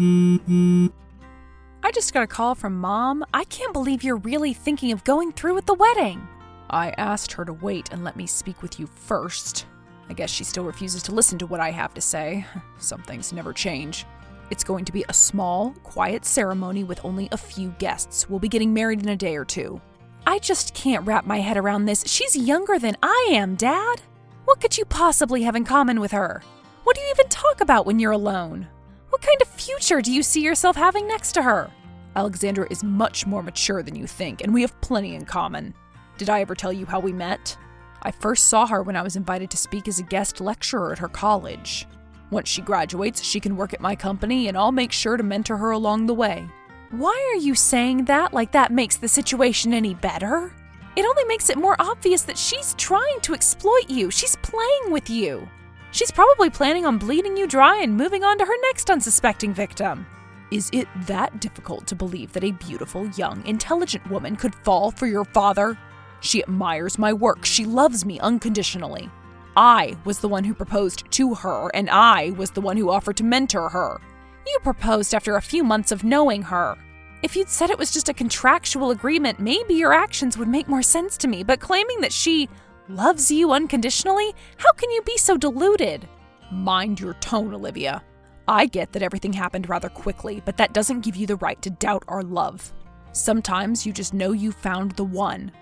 I just got a call from Mom. I can't believe you're really thinking of going through with the wedding. I asked her to wait and let me speak with you first. I guess she still refuses to listen to what I have to say. Some things never change. It's going to be a small, quiet ceremony with only a few guests. We'll be getting married in a day or two. I just can't wrap my head around this. She's younger than I am, Dad. What could you possibly have in common with her? What do you even talk about when you're alone? What kind of future do you see yourself having next to her? Alexandra is much more mature than you think, and we have plenty in common. Did I ever tell you how we met? I first saw her when I was invited to speak as a guest lecturer at her college. Once she graduates, she can work at my company, and I'll make sure to mentor her along the way. Why are you saying that like that makes the situation any better? It only makes it more obvious that she's trying to exploit you. She's playing with you. She's probably planning on bleeding you dry and moving on to her next unsuspecting victim. Is it that difficult to believe that a beautiful, young, intelligent woman could fall for your father? She admires my work. She loves me unconditionally. I was the one who proposed to her, and I was the one who offered to mentor her. You proposed after a few months of knowing her. If you'd said it was just a contractual agreement, maybe your actions would make more sense to me, but claiming that she loves you unconditionally? How can you be so deluded? Mind your tone, Olivia. I get that everything happened rather quickly, but that doesn't give you the right to doubt our love. Sometimes you just know you found the one.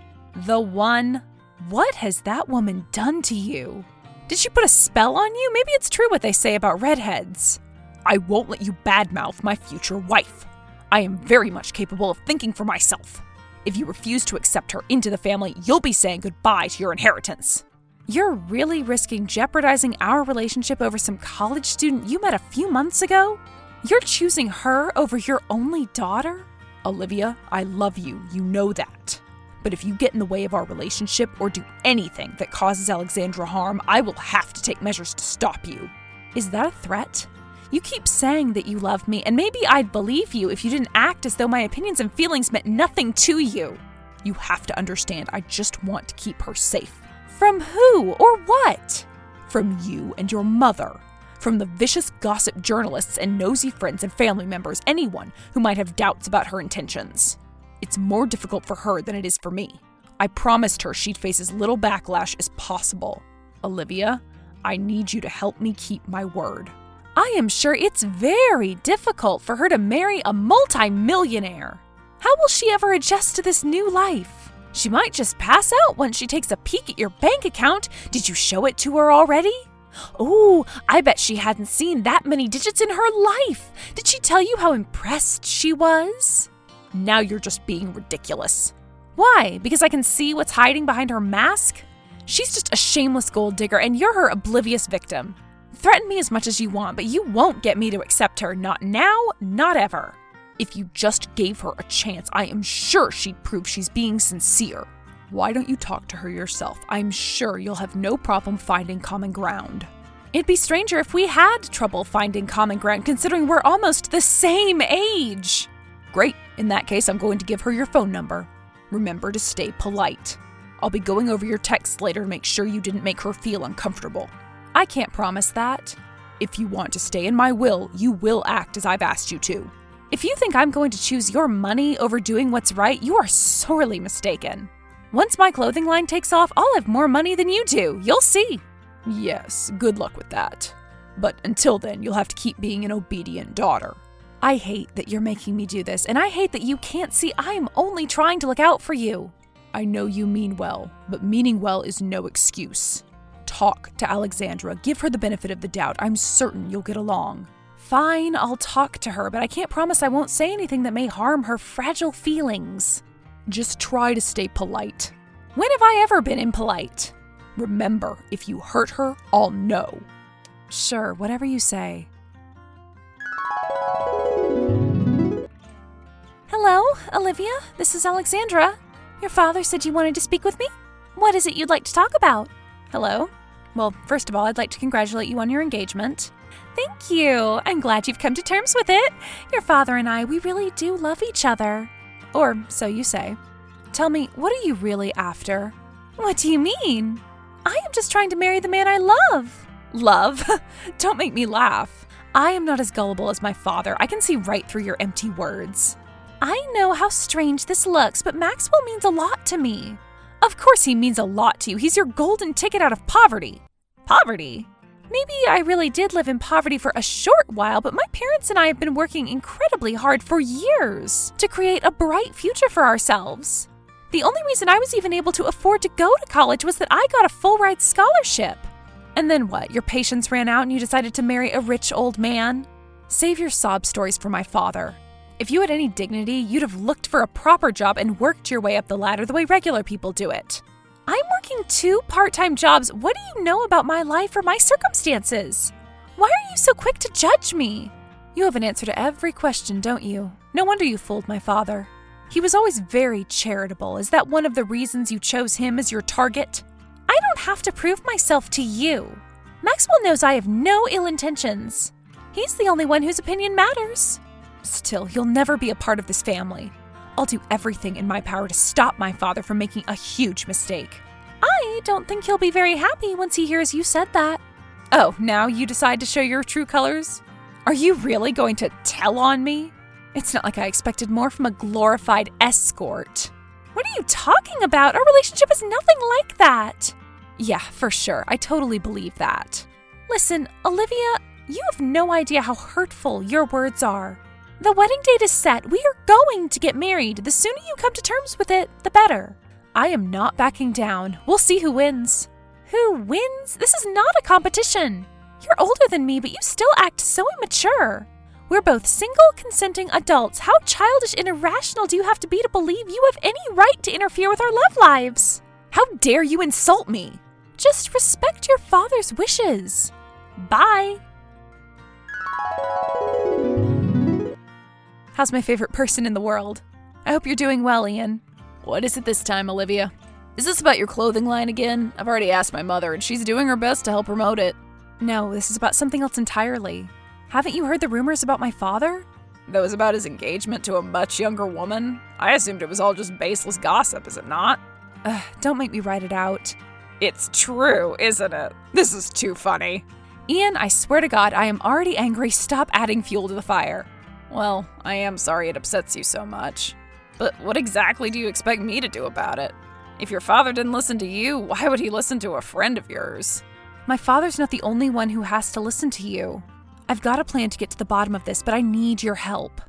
The one? What has that woman done to you? Did she put a spell on you? Maybe it's true what they say about redheads. I won't let you badmouth my future wife. I am very much capable of thinking for myself. If you refuse to accept her into the family, you'll be saying goodbye to your inheritance. You're really risking jeopardizing our relationship over some college student you met a few months ago? You're choosing her over your only daughter? Olivia, I love you. You know that. But if you get in the way of our relationship or do anything that causes Alexandra harm, I will have to take measures to stop you. Is that a threat? You keep saying that you love me, and maybe I'd believe you if you didn't act as though my opinions and feelings meant nothing to you. You have to understand, I just want to keep her safe. From who or what? From you and your mother. From the vicious gossip journalists and nosy friends and family members, anyone who might have doubts about her intentions. It's more difficult for her than it is for me. I promised her she'd face as little backlash as possible. Olivia, I need you to help me keep my word. I am sure it's very difficult for her to marry a multi-millionaire. How will she ever adjust to this new life? She might just pass out once she takes a peek at your bank account. Did you show it to her already? Oh, I bet she hadn't seen that many digits in her life. Did she tell you how impressed she was? Now you're just being ridiculous. Why? Because I can see what's hiding behind her mask? She's just a shameless gold digger, and you're her oblivious victim. Threaten me as much as you want, but you won't get me to accept her. Not now, not ever. If you just gave her a chance, I am sure she'd prove she's being sincere. Why don't you talk to her yourself? I'm sure you'll have no problem finding common ground. It'd be stranger if we had trouble finding common ground, considering we're almost the same age. Great. In that case, I'm going to give her your phone number. Remember to stay polite. I'll be going over your texts later to make sure you didn't make her feel uncomfortable. I can't promise that. If you want to stay in my will, you will act as I've asked you to. If you think I'm going to choose your money over doing what's right, you are sorely mistaken. Once my clothing line takes off, I'll have more money than you do. You'll see. Yes, good luck with that. But until then, you'll have to keep being an obedient daughter. I hate that you're making me do this, and I hate that you can't see I am only trying to look out for you. I know you mean well, but meaning well is no excuse. Talk to Alexandra. Give her the benefit of the doubt. I'm certain you'll get along. Fine, I'll talk to her, but I can't promise I won't say anything that may harm her fragile feelings. Just try to stay polite. When have I ever been impolite? Remember, if you hurt her, I'll know. Sure, whatever you say. Hello, Olivia. This is Alexandra. Your father said you wanted to speak with me? What is it you'd like to talk about? Hello. Well, first of all, I'd like to congratulate you on your engagement. Thank you. I'm glad you've come to terms with it. Your father and I, we really do love each other. Or so you say. Tell me, what are you really after? What do you mean? I am just trying to marry the man I love. Love? Don't make me laugh. I am not as gullible as my father. I can see right through your empty words. I know how strange this looks, but Maxwell means a lot to me. Of course he means a lot to you. He's your golden ticket out of poverty. Poverty? Maybe I really did live in poverty for a short while, but my parents and I have been working incredibly hard for years to create a bright future for ourselves. The only reason I was even able to afford to go to college was that I got a full-ride scholarship. And then what? Your patience ran out and you decided to marry a rich old man? Save your sob stories for my father. If you had any dignity, you'd have looked for a proper job and worked your way up the ladder the way regular people do it. I'm working 2 part-time jobs. What do you know about my life or my circumstances? Why are you so quick to judge me? You have an answer to every question, don't you? No wonder you fooled my father. He was always very charitable. Is that one of the reasons you chose him as your target? I don't have to prove myself to you. Maxwell knows I have no ill intentions. He's the only one whose opinion matters. Still, you'll never be a part of this family. I'll do everything in my power to stop my father from making a huge mistake. I don't think he'll be very happy once he hears you said that. Oh, now you decide to show your true colors? Are you really going to tell on me? It's not like I expected more from a glorified escort. What are you talking about? Our relationship is nothing like that. Yeah, for sure. I totally believe that. Listen, Olivia, you have no idea how hurtful your words are. The wedding date is set. We are going to get married. The sooner you come to terms with it, the better. I am not backing down. We'll see who wins. Who wins? This is not a competition. You're older than me, but you still act so immature. We're both single, consenting adults. How childish and irrational do you have to be to believe you have any right to interfere with our love lives? How dare you insult me? Just respect your father's wishes. Bye. How's my favorite person in the world? I hope you're doing well, Ian. What is it this time, Olivia? Is this about your clothing line again? I've already asked my mother, and she's doing her best to help promote it. No, this is about something else entirely. Haven't you heard the rumors about my father? That was about his engagement to a much younger woman? I assumed it was all just baseless gossip, is it not? Don't make me write it out. It's true, isn't it? This is too funny. Ian, I swear to God, I am already angry. Stop adding fuel to the fire. Well, I am sorry it upsets you so much. But what exactly do you expect me to do about it? If your father didn't listen to you, why would he listen to a friend of yours? My father's not the only one who has to listen to you. I've got a plan to get to the bottom of this, but I need your help.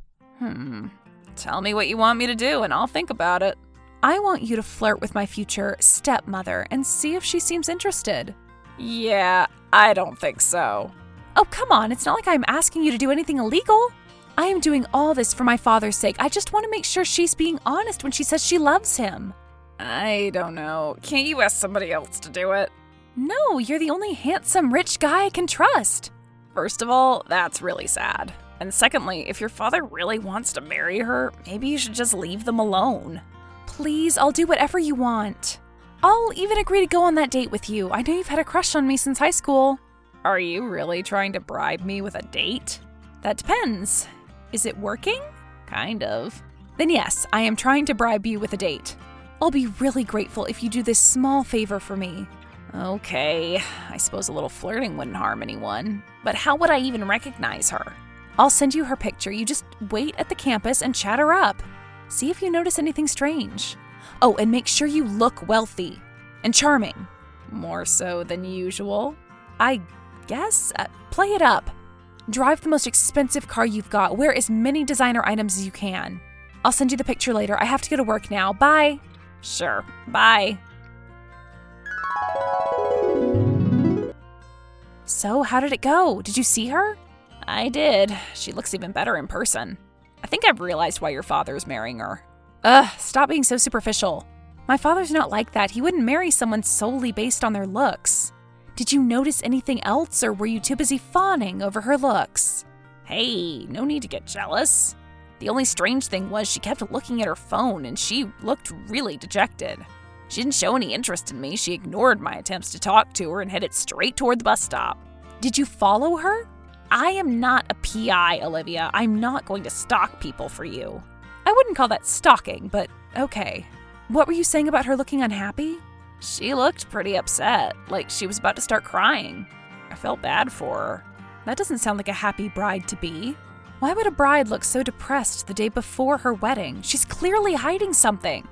Tell me what you want me to do and I'll think about it. I want you to flirt with my future stepmother and see if she seems interested. Yeah, I don't think so. Oh, come on, it's not like I'm asking you to do anything illegal. I am doing all this for my father's sake. I just want to make sure she's being honest when she says she loves him. I don't know. Can't you ask somebody else to do it? No, you're the only handsome, rich guy I can trust. First of all, that's really sad. And secondly, if your father really wants to marry her, maybe you should just leave them alone. Please, I'll do whatever you want. I'll even agree to go on that date with you. I know you've had a crush on me since high school. Are you really trying to bribe me with a date? That depends. Is it working? Kind of. Then yes, I am trying to bribe you with a date. I'll be really grateful if you do this small favor for me. Okay, I suppose a little flirting wouldn't harm anyone. But how would I even recognize her? I'll send you her picture. You just wait at the campus and chat her up. See if you notice anything strange. Oh, and make sure you look wealthy and charming. More so than usual. I guess. Play it up. Drive the most expensive car you've got. Wear as many designer items as you can. I'll send you the picture later. I have to go to work now. Bye. Sure. Bye. So, how did it go? Did you see her? I did. She looks even better in person. I think I've realized why your father's marrying her. Stop being so superficial. My father's not like that. He wouldn't marry someone solely based on their looks. Did you notice anything else, or were you too busy fawning over her looks? Hey, no need to get jealous. The only strange thing was she kept looking at her phone and she looked really dejected. She didn't show any interest in me. She ignored my attempts to talk to her and headed straight toward the bus stop. Did you follow her? I am not a PI, Olivia. I'm not going to stalk people for you. I wouldn't call that stalking, but okay. What were you saying about her looking unhappy? She looked pretty upset, like she was about to start crying. I felt bad for her. That doesn't sound like a happy bride to be. Why would a bride look so depressed the day before her wedding? She's clearly hiding something.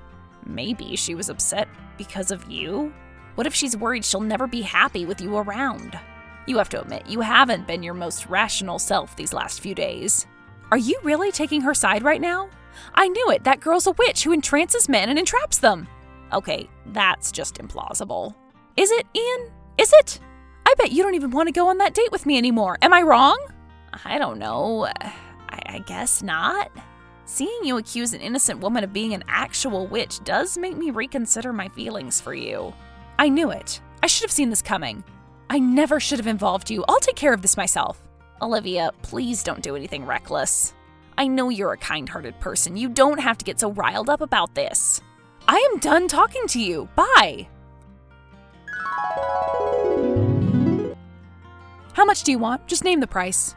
Maybe she was upset because of you? What if she's worried she'll never be happy with you around? You have to admit, you haven't been your most rational self these last few days. Are you really taking her side right now? I knew it. That girl's a witch who entrances men and entraps them. Okay, that's just implausible. Is it, Ian? Is it? I bet you don't even want to go on that date with me anymore. Am I wrong? I don't know. I guess not. Seeing you accuse an innocent woman of being an actual witch does make me reconsider my feelings for you. I knew it. I should have seen this coming. I never should have involved you. I'll take care of this myself. Olivia, please don't do anything reckless. I know you're a kind-hearted person. You don't have to get so riled up about this. I am done talking to you. Bye. How much do you want? Just name the price.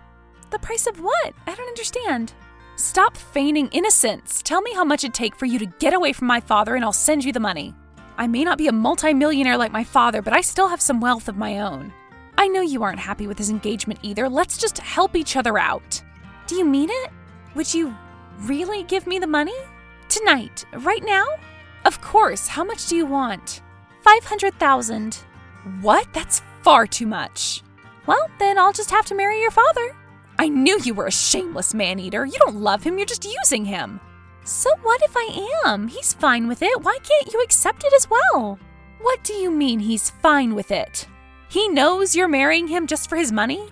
The price of what? I don't understand. Stop feigning innocence. Tell me how much it'd take for you to get away from my father and I'll send you the money. I may not be a multimillionaire like my father, but I still have some wealth of my own. I know you aren't happy with his engagement either. Let's just help each other out. Do you mean it? Would you really give me the money? Tonight? Right now? Of course. How much do you want? 500,000. What? That's far too much. Well, then I'll just have to marry your father. I knew you were a shameless man-eater. You don't love him, you're just using him. So what if I am? He's fine with it. Why can't you accept it as well? What do you mean he's fine with it? He knows you're marrying him just for his money?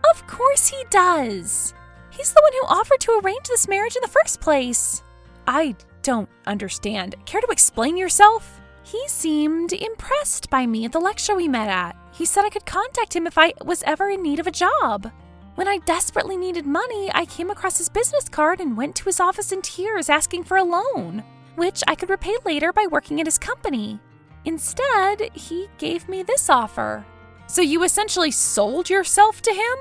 Of course he does. He's the one who offered to arrange this marriage in the first place. I don't understand. Care to explain yourself? He seemed impressed by me at the lecture we met at. He said I could contact him if I was ever in need of a job. When I desperately needed money, I came across his business card and went to his office in tears asking for a loan, which I could repay later by working at his company. Instead, he gave me this offer. So you essentially sold yourself to him?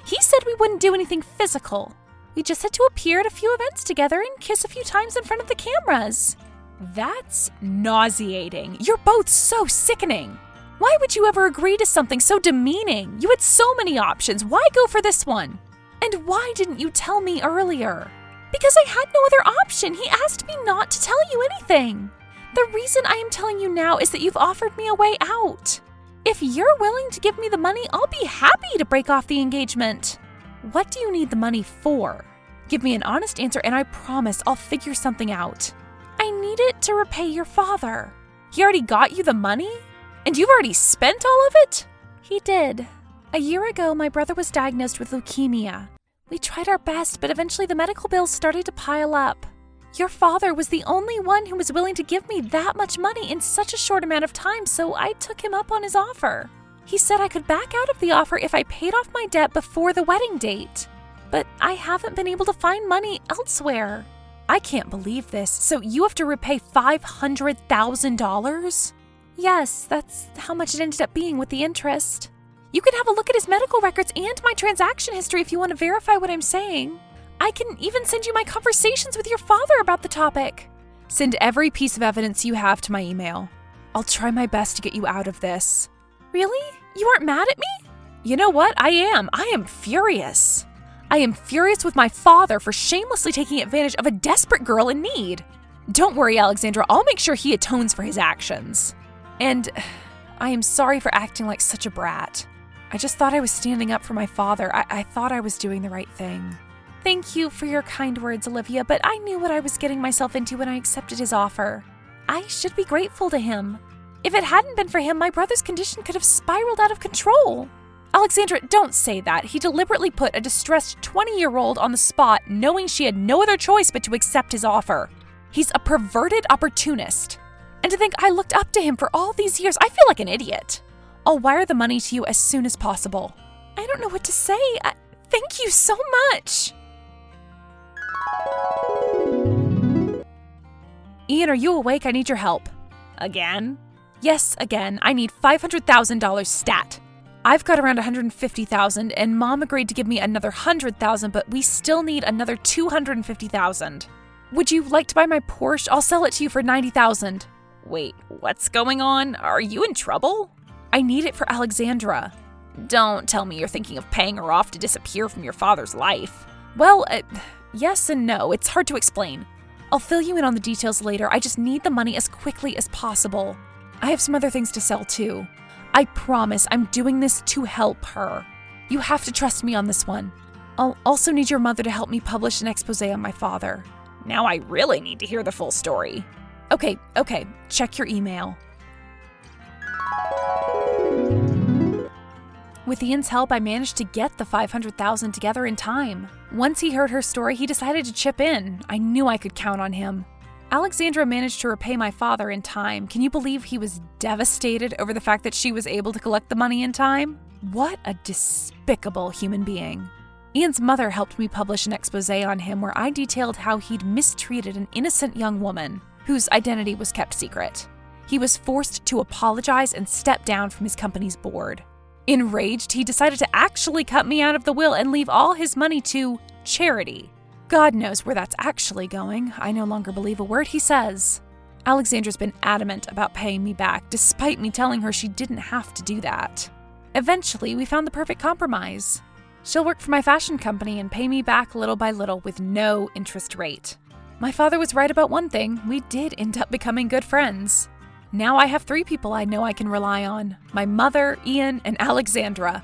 He said we wouldn't do anything physical. We just had to appear at a few events together and kiss a few times in front of the cameras. That's nauseating. You're both so sickening. Why would you ever agree to something so demeaning? You had so many options. Why go for this one? And why didn't you tell me earlier? Because I had no other option. He asked me not to tell you anything. The reason I am telling you now is that you've offered me a way out. If you're willing to give me the money, I'll be happy to break off the engagement. What do you need the money for? Give me an honest answer and I promise I'll figure something out. I need it to repay your father. He already got you the money? And you've already spent all of it? He did. A year ago, my brother was diagnosed with leukemia. We tried our best, but eventually the medical bills started to pile up. Your father was the only one who was willing to give me that much money in such a short amount of time, so I took him up on his offer. He said I could back out of the offer if I paid off my debt before the wedding date. But I haven't been able to find money elsewhere. I can't believe this. So you have to repay $500,000? Yes, that's how much it ended up being with the interest. You can have a look at his medical records and my transaction history if you want to verify what I'm saying. I can even send you my conversations with your father about the topic. Send every piece of evidence you have to my email. I'll try my best to get you out of this. Really? You aren't mad at me? You know what? I am. I am furious. I am furious with my father for shamelessly taking advantage of a desperate girl in need. Don't worry, Alexandra. I'll make sure he atones for his actions. And I am sorry for acting like such a brat. I just thought I was standing up for my father. I thought I was doing the right thing. Thank you for your kind words, Olivia, but I knew what I was getting myself into when I accepted his offer. I should be grateful to him. If it hadn't been for him, my brother's condition could have spiraled out of control. Alexandra, don't say that. He deliberately put a distressed 20-year-old on the spot, knowing she had no other choice but to accept his offer. He's a perverted opportunist. And to think I looked up to him for all these years, I feel like an idiot. I'll wire the money to you as soon as possible. I don't know what to say. Thank you so much. Ian, are you awake? I need your help. Again? Yes, again. I need $500,000 stat. I've got around $150,000 and Mom agreed to give me another $100,000, but we still need another $250,000. Would you like to buy my Porsche? I'll sell it to you for $90,000. Wait, what's going on? Are you in trouble? I need it for Alexandra. Don't tell me you're thinking of paying her off to disappear from your father's life. Well, yes and no. It's hard to explain. I'll fill you in on the details later. I just need the money as quickly as possible. I have some other things to sell too. I promise I'm doing this to help her. You have to trust me on this one. I'll also need your mother to help me publish an expose on my father. Now I really need to hear the full story. Okay, check your email. With Ian's help, I managed to get the $500,000 together in time. Once he heard her story, he decided to chip in. I knew I could count on him. Alexandra managed to repay my father in time. Can you believe he was devastated over the fact that she was able to collect the money in time? What a despicable human being. Ian's mother helped me publish an expose on him where I detailed how he'd mistreated an innocent young woman whose identity was kept secret. He was forced to apologize and step down from his company's board. Enraged, he decided to actually cut me out of the will and leave all his money to charity. God knows where that's actually going. I no longer believe a word he says. Alexandra's been adamant about paying me back, despite me telling her she didn't have to do that. Eventually, we found the perfect compromise. She'll work for my fashion company and pay me back little by little with no interest rate. My father was right about one thing. We did end up becoming good friends. Now I have 3 people I know I can rely on: my mother, Ian, and Alexandra.